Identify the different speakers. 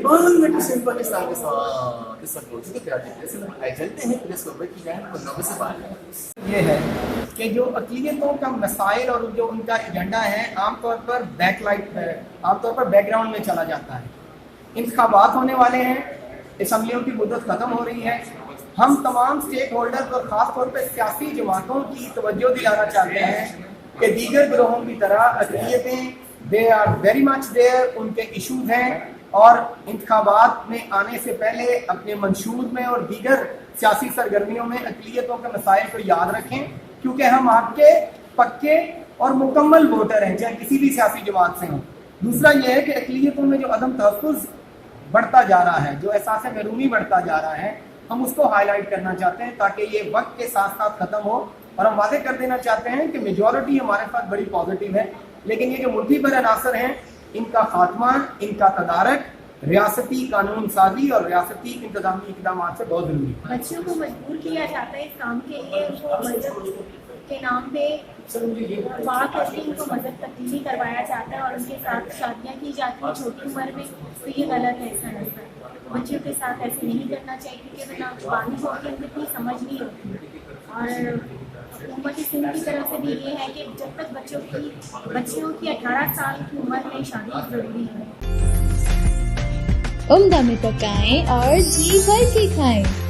Speaker 1: banda que simpatizar com essa política criativa, a gente representa que já é não se vale.
Speaker 2: ये है कि जो अक़लियतों का मसाइल और जो उनका एजेंडा है आमतौर पर आमतौर पर बैकग्राउंड में चला जाता है। इंतखाबात होने वाले हैं, असम्बलियों की मुद्दत ख़त्म हो रही है। हम तमाम स्टेक होल्डर्स और ख़ास तौर पर सियासी जमातों की तवज्जो दिलाना चाहते हैं कि दीगर ग्रोहों की तरह अक़लियतें they are very much there, उनके इशूज़ हैं और इंतखाबात में आने से पहले अपने मंशूर में और दीगर सियासी सरगर्मियों में अक़लियतों के मसाइल को याद रखें, क्योंकि हम आपके पक्के और मुकम्मल वोटर हैं, चाहे किसी भी सियासी जमात से हों। दूसरा यह है कि अक़लियतों में जो अदम तहफ़्फ़ुज़ बढ़ता जा रहा है, जो एहसास महरूमी बढ़ता जा रहा है, हम उसको हाईलाइट करना चाहते हैं ताकि ये वक्त के साथ साथ ख़त्म हो। और हम वादे कर देना चाहते हैं कि मेजॉरिटी हमारे पास बड़ी पॉजिटिव है, लेकिन ये जो मुल्की पर अनासर हैं, इनका खात्मा, इनका तदारक रियासती कानून साजी और रियासती इंतजामी इक़दाम से बहुत ज़रूरी है।
Speaker 3: बच्चों को मजबूर किया जाता है इस काम के लिए, उनको मजहब के नाम पे बात करके उनको मजहब तब्दीली करवाया जाता है और उनके साथ शादियाँ की जाती हैं छोटी उम्र में, तो ये गलत है। ऐसा नजर बच्चों के साथ ऐसे नहीं करना चाहिए, क्योंकि वरना बालिग होकर उनको इतनी समझ नहीं होती। और हुकूमत सिंध की तरफ से भी ये है कि जब तक बच्चियों की 18 साल की उम्र में शादी जरूरी है।
Speaker 4: उम्दा में पकाएं और जी भर के खाएं।